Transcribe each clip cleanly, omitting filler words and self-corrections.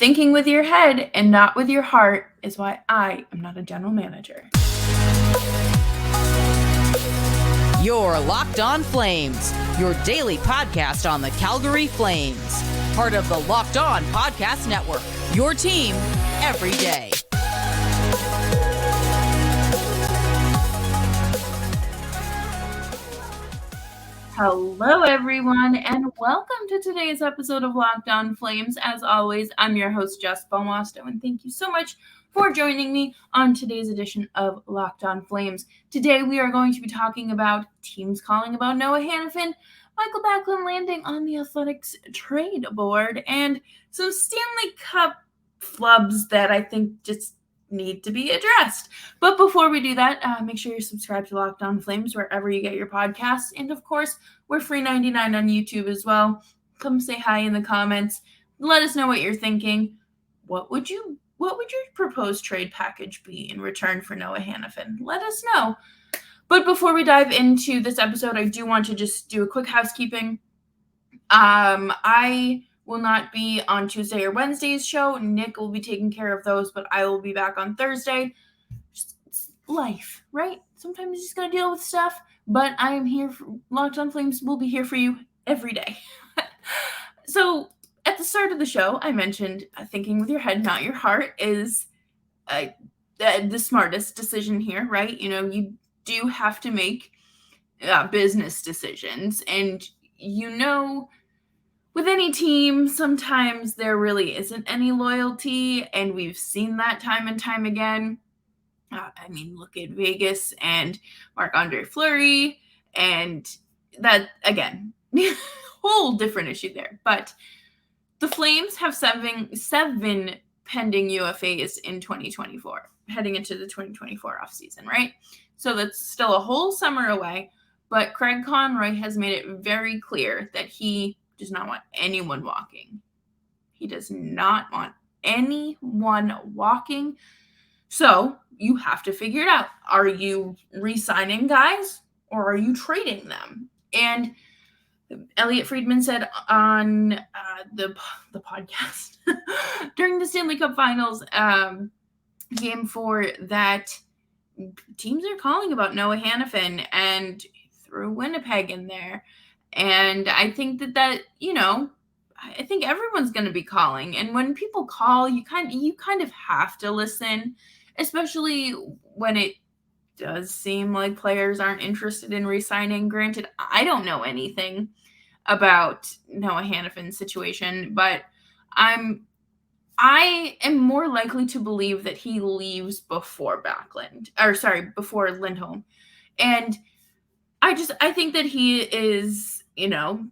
Thinking with your head and not with your heart is why I am not a general manager. You're Locked On Flames, your daily podcast on the Calgary Flames. Part of the Locked On Podcast Network, your team every day. Hello, everyone, and welcome to today's episode of Locked On Flames. As always, I'm your host, Jess Belmosto, and thank you so much for joining me on today's edition of Locked On Flames. Today, we are going to be talking about teams calling about Noah Hanifin, Mikael Backlund landing on the Athletics trade board, and some Stanley Cup flubs that I think just need to be addressed. But before we do that, make sure you're subscribed to Locked On Flames wherever you get your podcasts. And of course, we're free 99 on YouTube as well. Come say hi in the comments. Let us know what you're thinking. What would your proposed trade package be in return for Noah Hanifin? Let us know. But before we dive into this episode, I do want to just do a quick housekeeping. I will not be on Tuesday or Wednesday's show. Nick will be taking care of those, but I will be back on Thursday. It's life, right? Sometimes you just gotta deal with stuff, but I am here. Locked On Flames will be here for you every day. So at the start of the show, I mentioned thinking with your head, not your heart, is the smartest decision here, right? You know, you do have to make business decisions, and you know, with any team, sometimes there really isn't any loyalty, and we've seen that time and time again. Look at Vegas and Marc-Andre Fleury, and that, again, whole different issue there. But the Flames have seven pending UFAs in 2024, heading into the 2024 offseason, right? So that's still a whole summer away, but Craig Conroy has made it very clear that he does not want anyone walking. He does not want anyone walking. So you have to figure it out. Are you re-signing guys or are you trading them? And Elliot Friedman said on the podcast during the Stanley Cup Finals game 4 that teams are calling about Noah Hanifin and threw Winnipeg in there. And I think that you know, I think everyone's going to be calling. And when people call, you kind of have to listen, especially when it does seem like players aren't interested in re-signing. Granted, I don't know anything about Noah Hanifin's situation, but I am more likely to believe that he leaves before Lindholm. And I think that he is, you know,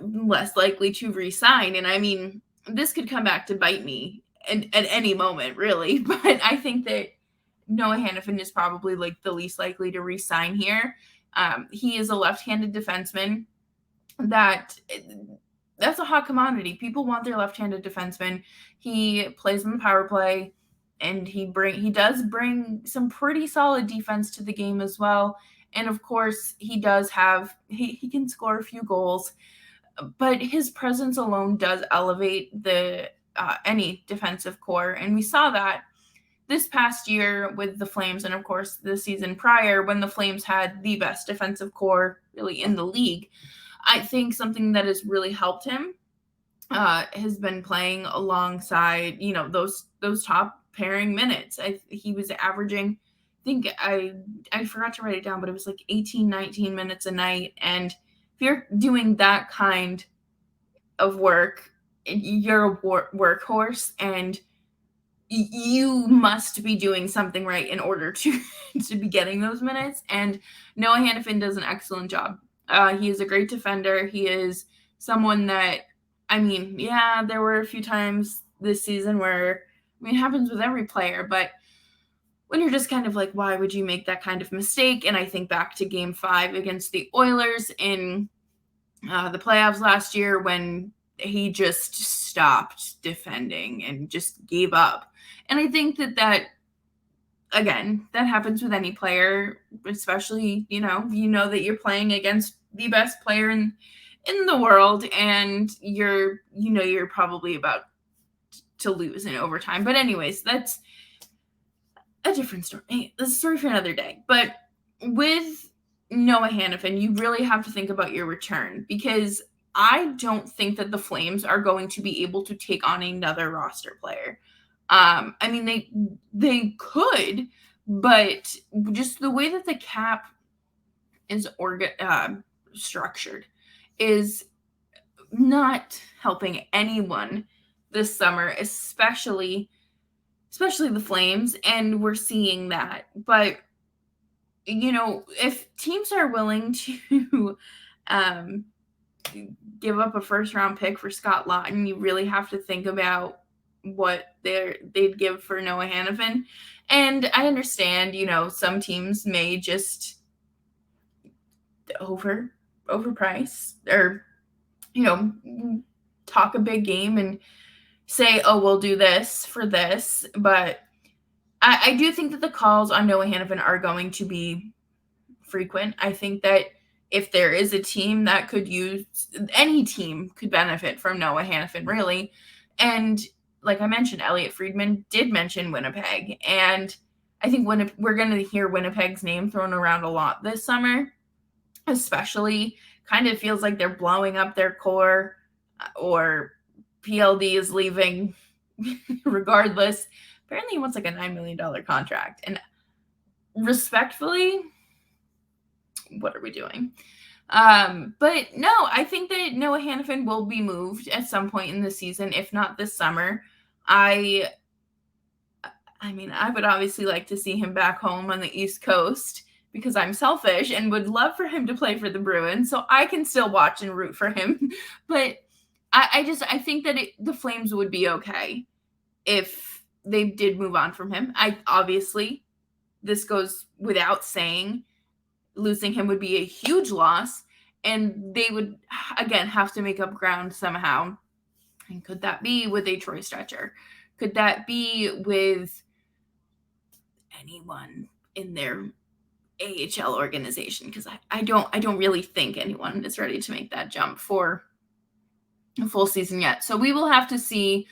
less likely to resign. And I mean, this could come back to bite me at any moment, really. But I think that Noah Hanifin is probably like the least likely to resign here. He is a left-handed defenseman. That's a hot commodity. People want their left-handed defenseman. He plays on the power play, and he does bring some pretty solid defense to the game as well. And of course, he can score a few goals, but his presence alone does elevate any defensive core. And we saw that this past year with the Flames, and of course the season prior when the Flames had the best defensive core really in the league. I think something that has really helped him has been playing alongside, you know, those top pairing minutes. He was averaging, I think I forgot to write it down, but it was like 18, 19 minutes a night. And if you're doing that kind of work, you're a workhorse, and you must be doing something right in order to be getting those minutes. And Noah Hanifin does an excellent job. He is a great defender. He is someone that, there were a few times this season where, it happens with every player, but when you're just kind of like, why would you make that kind of mistake? And I think back to Game 5 against the Oilers in the playoffs last year when he just stopped defending and just gave up. And I think that again, that happens with any player, especially, you know that you're playing against the best player in the world, and you're probably about to lose in overtime. But anyways, that's a different story. Hey, that's a story for another day. But with Noah Hanifin, you really have to think about your return, because I don't think that the Flames are going to be able to take on another roster player. I mean, they could, but just the way that the cap is structured is not helping anyone this summer, especially the Flames, and we're seeing that. But if teams are willing to give up a first-round pick for Scott Laughton, you really have to think about what they'd give for Noah Hanifin. And I understand, some teams may just overprice or, talk a big game and say, oh, we'll do this for this. But I do think that the calls on Noah Hanifin are going to be frequent. I think that if there is a team that could use, any team could benefit from Noah Hanifin, really. And like I mentioned, Elliot Friedman did mention Winnipeg. And I think we're going to hear Winnipeg's name thrown around a lot this summer, especially. Kind of feels like they're blowing up their core, or PLD is leaving regardless. Apparently he wants like a $9 million contract. And respectfully, what are we doing? But no, I think that Noah Hanifin will be moved at some point in the season, if not this summer. I mean, I would obviously like to see him back home on the East Coast, because I'm selfish and would love for him to play for the Bruins, so I can still watch and root for him. But I think that the Flames would be okay if they did move on from him. Obviously, this goes without saying, losing him would be a huge loss, and they would, again, have to make up ground somehow. And could that be with a Troy Stretcher? Could that be with anyone in their AHL organization? Because I don't really think anyone is ready to make that jump for a full season yet. So we will have to see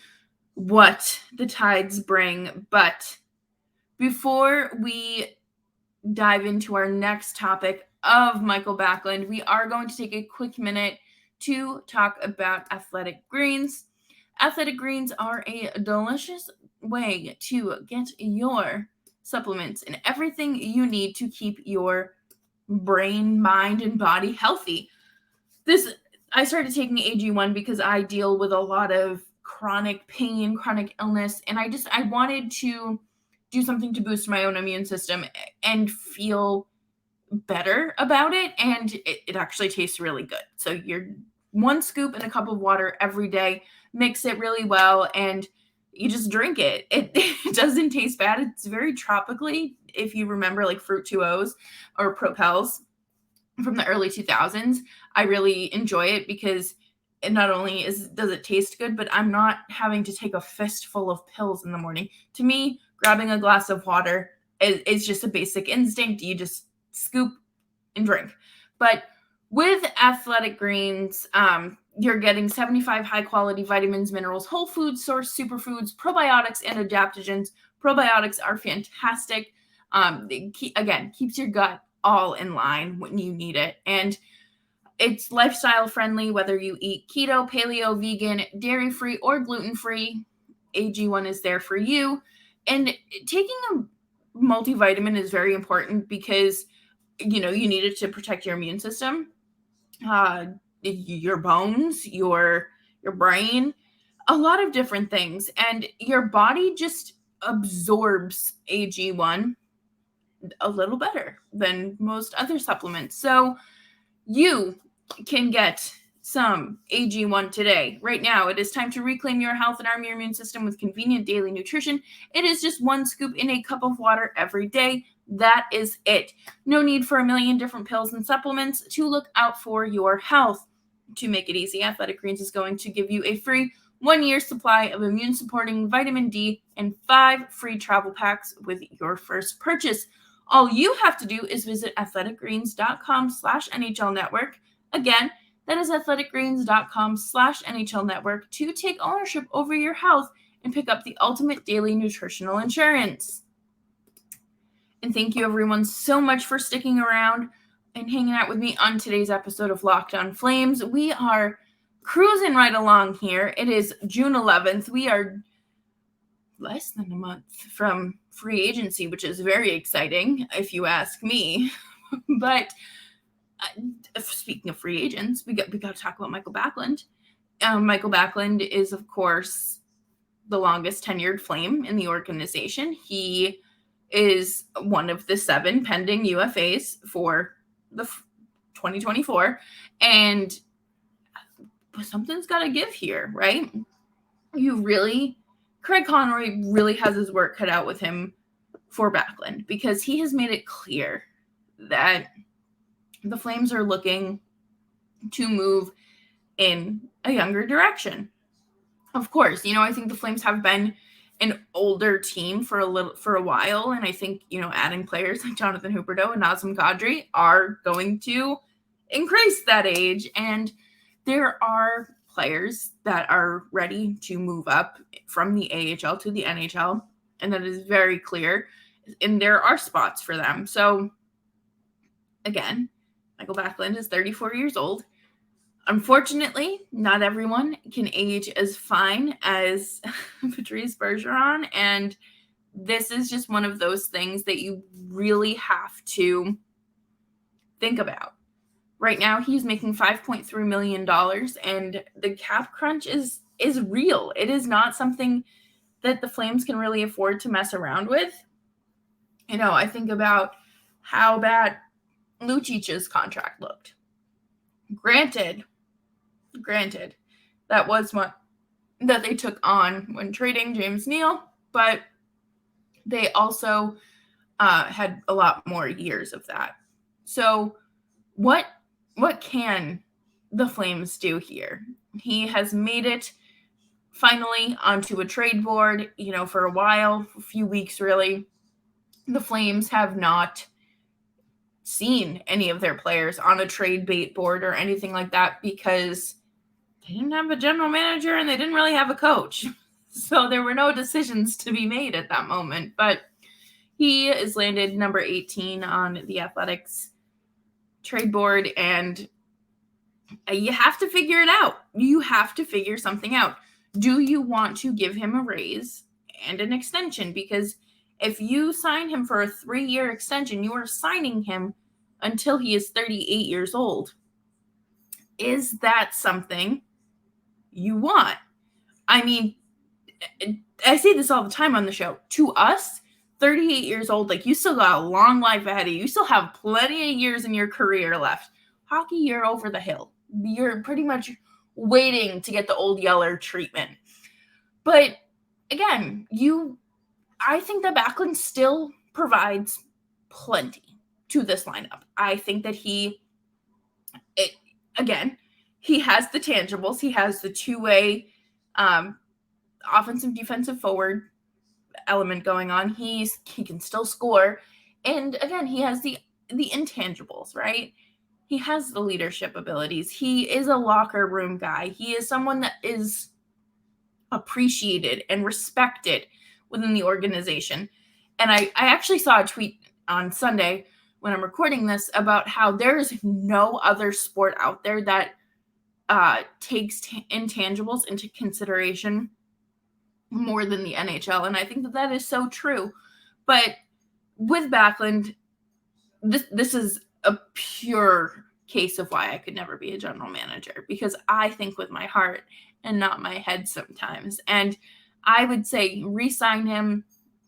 what the Tides bring. But before we dive into our next topic of Mikael Backlund, we are going to take a quick minute to talk about Athletic Greens. Athletic Greens are a delicious way to get your supplements and everything you need to keep your brain, mind, and body healthy. I started taking AG1 because I deal with a lot of chronic pain, chronic illness, and I wanted to do something to boost my own immune system and feel better about it. And it actually tastes really good. So you're 1 scoop in a cup of water every day, mix it really well, and you just drink it. It doesn't taste bad. It's very tropically, if you remember, like Fruit 2.0s or Propels from the early 2000s. I really enjoy it because it not only does it taste good, but I'm not having to take a fistful of pills in the morning. To me, grabbing a glass of water is just a basic instinct. You just scoop and drink. But with Athletic Greens, you're getting 75 high-quality vitamins, minerals, whole food source superfoods, probiotics, and adaptogens. Probiotics are fantastic. Keeps your gut all in line when you need it. And it's lifestyle-friendly, whether you eat keto, paleo, vegan, dairy-free, or gluten-free. AG1 is there for you. And taking a multivitamin is very important because, you need it to protect your immune system, your bones, your brain, a lot of different things. And your body just absorbs AG1 a little better than most other supplements. So you can get some AG1 today. Right now, it is time to reclaim your health and arm your immune system with convenient daily nutrition. It is just 1 scoop in a cup of water every day. That is it. No need for a million different pills and supplements to look out for your health. To make it easy, Athletic Greens is going to give you a free 1-year supply of immune-supporting vitamin D and 5 free travel packs with your first purchase. All you have to do is visit athleticgreens.com/NHL Network. Again, that is athleticgreens.com/NHL Network to take ownership over your health and pick up the ultimate daily nutritional insurance. And thank you everyone so much for sticking around and hanging out with me on today's episode of Locked On Flames. We are cruising right along here. It is June 11th. We are less than a month from free agency, which is very exciting if you ask me. But speaking of free agents, we got to talk about Mikael Backlund. Mikael Backlund is, of course, the longest tenured Flame in the organization. He is one of the 7 pending UFAs for the 2024. And something's got to give here, right? Craig Conroy really has his work cut out with him for Backlund, because he has made it clear that the Flames are looking to move in a younger direction. Of course, I think the Flames have been an older team for a while, and I think, adding players like Jonathan Huberdeau and Nazem Kadri are going to increase that age, and there are players that are ready to move up from the AHL to the NHL, and that is very clear, and there are spots for them. So, again, Mikael Backlund is 34 years old. Unfortunately, not everyone can age as fine as Patrice Bergeron, and this is just one of those things that you really have to think about. Right now, he's making $5.3 million, and the cap crunch is real. It is not something that the Flames can really afford to mess around with. I think about how bad Lucic's contract looked. Granted, that was what that they took on when trading James Neal, but they also had a lot more years of that. So what can the Flames do here? He has made it finally onto a trade board, for a while, a few weeks really. The Flames have not seen any of their players on a trade bait board or anything like that, because they didn't have a general manager and they didn't really have a coach. So there were no decisions to be made at that moment. But he is landed number 18 on the Athletics trade board, and you have to figure it out. You have to figure something out. Do you want to give him a raise and an extension? Because if you sign him for a 3-year extension, you are signing him until he is 38 years old. Is that something you want? I mean, I say this all the time on the show. To us, 38 years old, you still got a long life ahead of you. You still have plenty of years in your career left. Hockey, you're over the hill. You're pretty much waiting to get the old yeller treatment. But again, I think that Backlund still provides plenty to this lineup. I think that he has the tangibles. He has the two-way offensive defensive forward element going on. He can still score. And again, he has the intangibles, right? He has the leadership abilities. He is a locker room guy. He is someone that is appreciated and respected within the organization. And I actually saw a tweet on Sunday when I'm recording this about how there is no other sport out there that takes intangibles into consideration more than the NHL. And I think that is so true. But with Backlund, this is a pure case of why I could never be a general manager, because I think with my heart and not my head sometimes. And I would say re-sign him.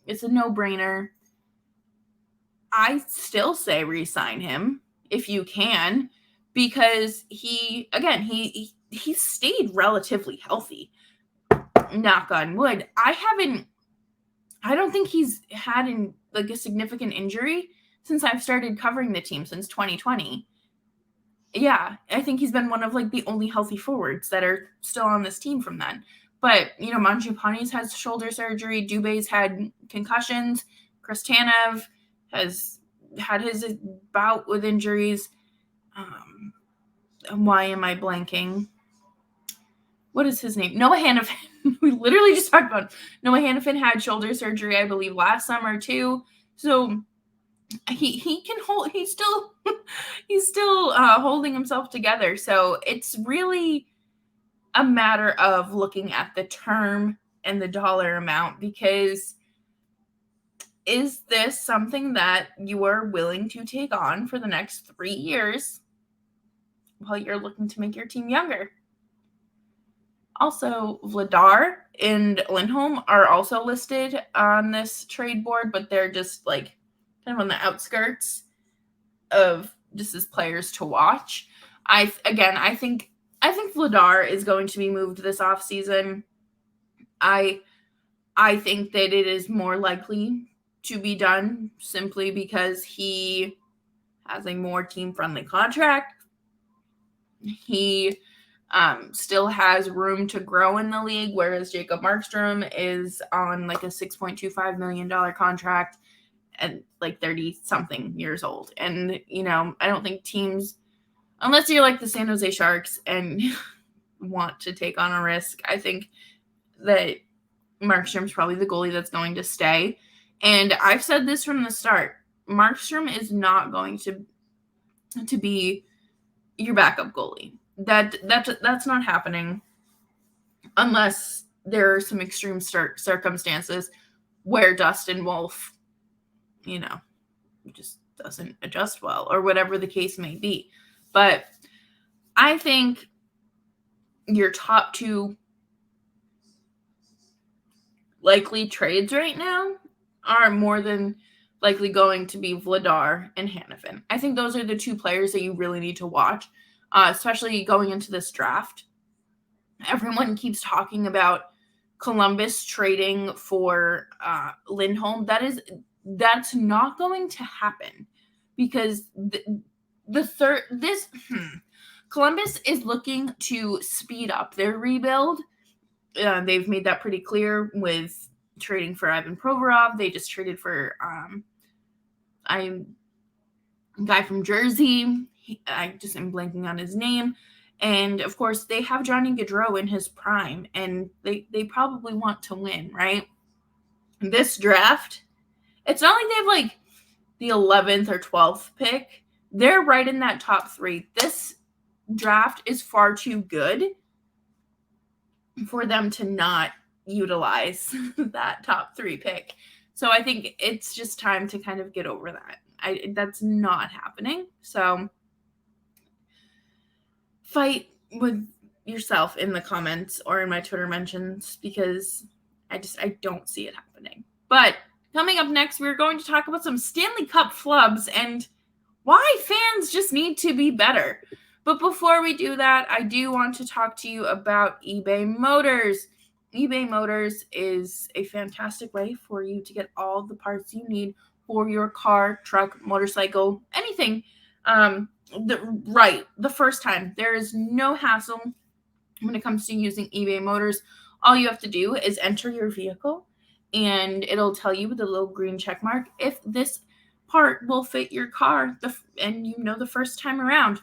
It's a no-brainer. I still say re-sign him if you can, because he stayed relatively healthy. Knock on wood. I don't think he's had a significant injury since I've started covering the team since 2020. Yeah, I think he's been one of the only healthy forwards that are still on this team from then. But, Mangiapane's has shoulder surgery. Dubé's had concussions. Chris Tanev has had his bout with injuries. Why am I blanking? what is his name? Noah Hanifin. We literally just talked about it. Noah Hanifin had shoulder surgery, I believe, last summer too. So he can hold. He's still holding himself together. So it's really a matter of looking at the term and the dollar amount, because is this something that you are willing to take on for the next 3 years while you're looking to make your team younger? Also, Vladar and Lindholm are also listed on this trade board, but they're just like kind of on the outskirts of just as players to watch. I think Vladar is going to be moved this offseason. I think that it is more likely to be done simply because he has a more team-friendly contract. He still has room to grow in the league, whereas Jacob Markstrom is on like a $6.25 million contract and like 30-something years old. And, I don't think teams, unless you're like the San Jose Sharks and want to take on a risk, I think that Markstrom's probably the goalie that's going to stay. And I've said this from the start. Markstrom is not going to be your backup goalie. That's not happening unless there are some extreme circumstances where Dustin Wolf, just doesn't adjust well or whatever the case may be. But I think your top two likely trades right now are more than likely going to be Vladar and Hanifin. I think those are the two players that you really need to watch, especially going into this draft. Everyone keeps talking about Columbus trading for Lindholm. That's not going to happen because Columbus is looking to speed up their rebuild. They've made that pretty clear with trading for Ivan Provorov. They just traded for a guy from Jersey. I just am blanking on his name. And, of course, they have Johnny Gaudreau in his prime, and they probably want to win, right? This draft, it's not like they have, like, the 11th or 12th pick. They're right in that top 3. This draft is far too good for them to not utilize that top 3 pick. So I think it's just time to kind of get over that. That's not happening. So fight with yourself in the comments or in my Twitter mentions because I don't see it happening. But coming up next, we're going to talk about some Stanley Cup flubs and why fans just need to be better. But before we do that, I do want to talk to you about eBay Motors. eBay Motors is a fantastic way for you to get all the parts you need for your car, truck, motorcycle, anything. The first time. There is no hassle when it comes to using eBay Motors. All you have to do is enter your vehicle, and it'll tell you with a little green check mark if this part will fit your car, and the first time around.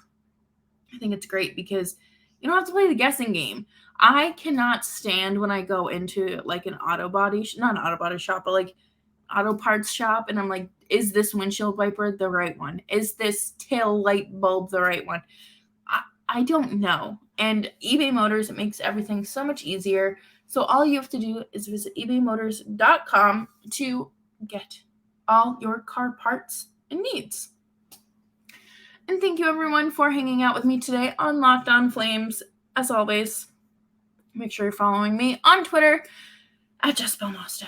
I think it's great because you don't have to play the guessing game. I cannot stand when I go into like an not an auto body shop, but like auto parts shop, and I'm like, is this windshield wiper the right one? Is this tail light bulb the right one? I don't know. And eBay Motors, it makes everything so much easier. So all you have to do is visit ebaymotors.com to get all your car parts and needs. And thank you, everyone, for hanging out with me today on Locked On Flames. As always, make sure you're following me on Twitter at Jess Belmosto.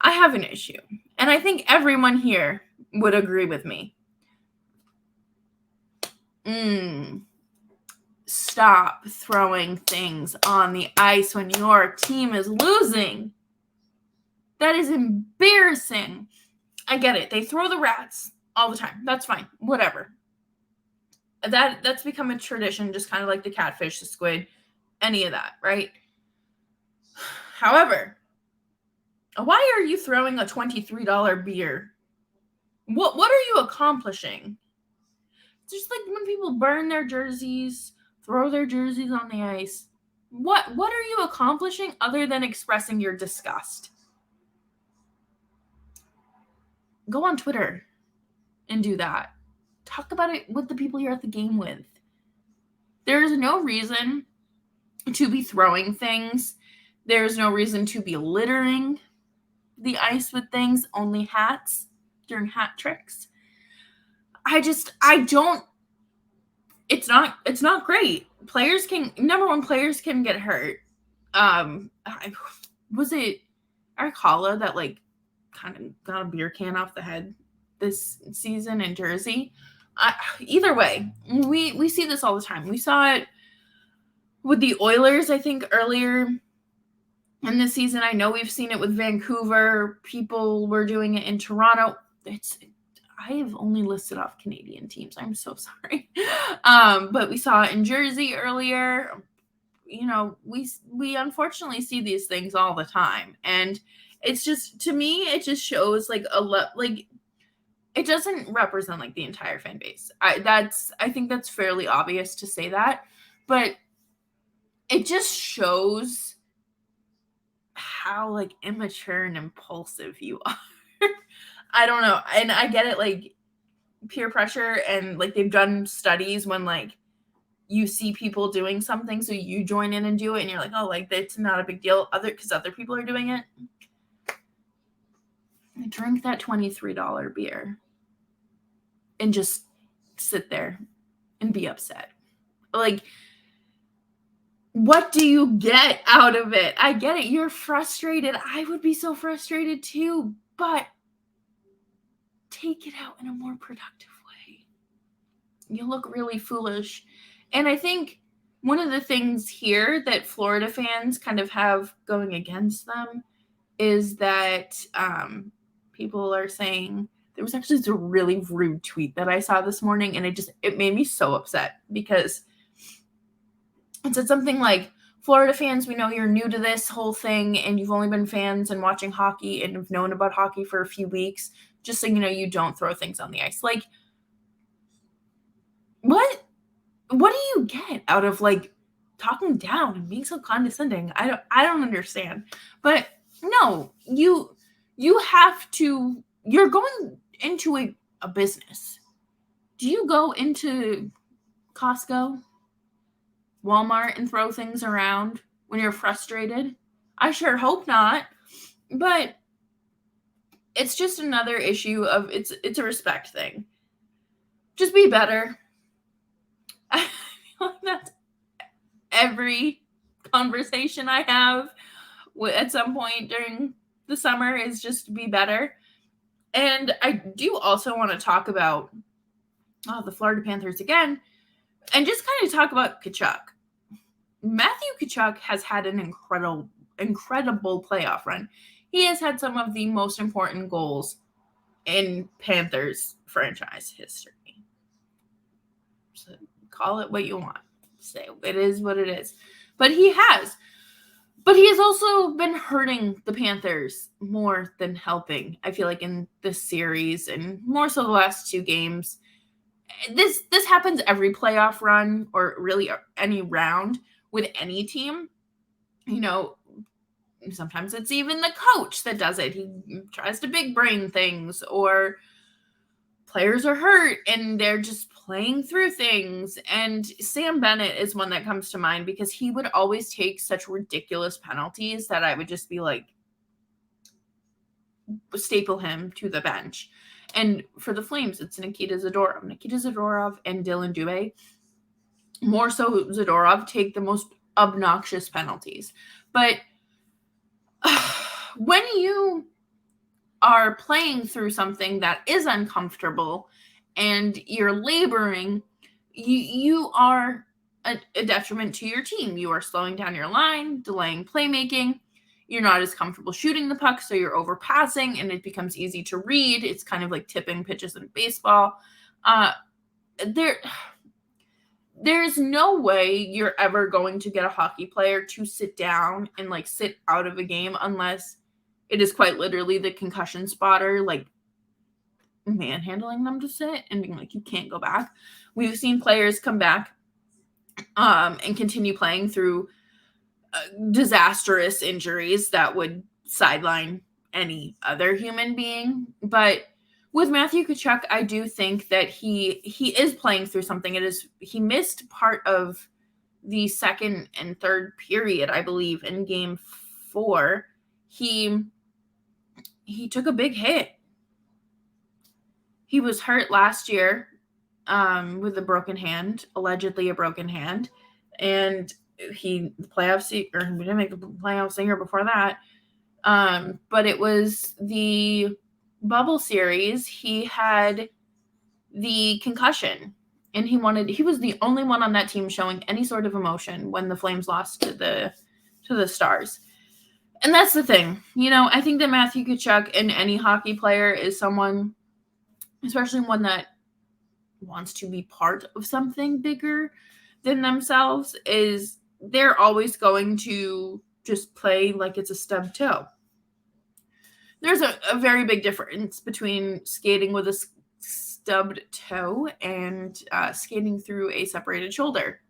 I have an issue, and I think everyone here would agree with me. Stop throwing things on the ice when your team is losing. That is embarrassing. I get it. They throw the rats all the time. That's fine. Whatever. That's become a tradition, just kind of like the catfish, the squid, any of that, right? However, why are you throwing a $23 beer? What are you accomplishing? It's just like when people burn their jerseys, throw their jerseys on the ice. What are you accomplishing other than expressing your disgust? Go on Twitter and do that. Talk about it with the people you're at the game with. There is no reason to be throwing things. There's no reason to be littering the ice with things, only hats during hat tricks. It's not great. Players can get hurt. Was it Arcala that like kind of got a beer can off the head this season in Jersey? Either way, we see this all the time. We saw it with the Oilers, I think, earlier in the season. I know we've seen it with Vancouver. People were doing it in Toronto. I have only listed off Canadian teams. I'm so sorry. But we saw it in Jersey earlier. You know, we unfortunately see these things all the time. And it's just, to me, it just shows like it doesn't represent like the entire fan base. I think that's fairly obvious to say that. But it just shows how like immature and impulsive you are. I don't know. And I get it, like peer pressure, and like they've done studies when like you see people doing something, so you join in and do it, and you're like, oh, like it's not a big deal because other people are doing it. Drink that $23 beer and just sit there and be upset. Like, what do you get out of it? I get it. You're frustrated. I would be so frustrated too, but take it out in a more productive way. You look really foolish. And I think one of the things here that Florida fans kind of have going against them is that people are saying, there was actually a really rude tweet that I saw this morning, and it made me so upset because it said something like, Florida fans, we know you're new to this whole thing and you've only been fans and watching hockey and have known about hockey for a few weeks. Just so you know, you don't throw things on the ice. Like, what do you get out of like talking down and being so condescending? I don't understand. But no, you have to, you're going into a business. Do you go into Costco, Walmart, and throw things around when you're frustrated? I sure hope not. But it's just another issue of it's a respect thing. Just be better. I feel like that's every conversation I have at some point during the summer is just to be better. And I do also want to talk about the Florida Panthers again, and just kind of talk about Tkachuk. Matthew Tkachuk has had an incredible playoff run. He has had some of the most important goals in Panthers franchise history. So call it what you want. Say it is what it is. But he has. But he has also been hurting the Panthers more than helping, I feel like, in this series, and more so the last two games. This happens every playoff run, or really any round with any team. You know, sometimes it's even the coach that does it. He tries to big brain things, or players are hurt and they're just playing through things. And Sam Bennett is one that comes to mind because he would always take such ridiculous penalties that I would just be like, staple him to the bench. And for the Flames, it's Nikita Zadorov and Dylan Dubé. More so Zadorov take the most obnoxious penalties. But when you are playing through something that is uncomfortable and you're laboring, you are a detriment to your team. You are slowing down your line, delaying playmaking. You're not as comfortable shooting the puck, so you're overpassing, and it becomes easy to read. It's kind of like tipping pitches in baseball. There's no way you're ever going to get a hockey player to sit down and like sit out of a game unless it is quite literally the concussion spotter, like manhandling them to sit and being like, you can't go back. We've seen players come back and continue playing through disastrous injuries that would sideline any other human being. But with Matthew Tkachuk, I do think that he is playing through something. He missed part of the second and third period, I believe, in game 4. He took a big hit. He was hurt last year with a broken hand, allegedly a broken hand, and we didn't make the playoffs a year before that. But it was the bubble series. He had the concussion, and he was the only one on that team showing any sort of emotion when the Flames lost to the Stars. And that's the thing. I think that Matthew Tkachuk and any hockey player is someone, especially one that wants to be part of something bigger than themselves, is they're always going to just play like it's a stubbed toe. There's a very big difference between skating with a stubbed toe and skating through a separated shoulder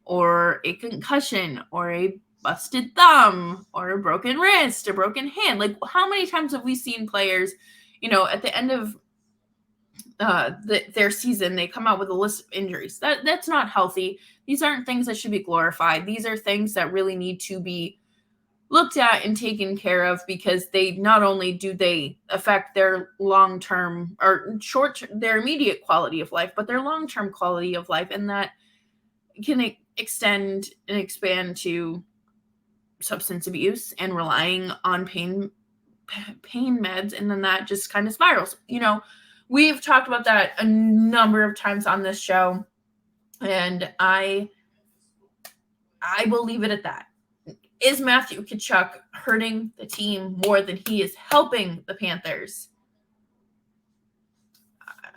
or a concussion or a busted thumb or a broken wrist, a broken hand. Like, how many times have we seen players, at the end of their season, they come out with a list of injuries? That's not healthy. These aren't things that should be glorified. These are things that really need to be looked at and taken care of, because they not only do they affect their long-term or their immediate quality of life, but their long-term quality of life, and that can extend and expand to substance abuse and relying on pain meds, and then that just kind of spirals. We've talked about that a number of times on this show, and I will leave it at that. Is Matthew Tkachuk hurting the team more than he is helping the Panthers?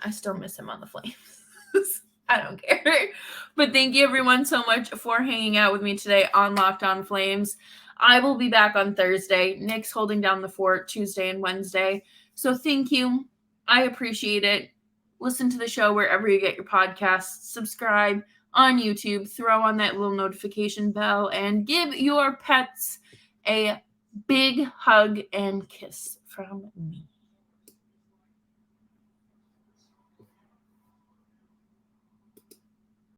I still miss him on the Flames. I don't care. But thank you everyone so much for hanging out with me today on Locked On Flames. I will be back on Thursday. Nick's holding down the fort Tuesday and Wednesday. So thank you. I appreciate it. Listen to the show wherever you get your podcasts. Subscribe on YouTube. Throw on that little notification bell and give your pets a big hug and kiss from me.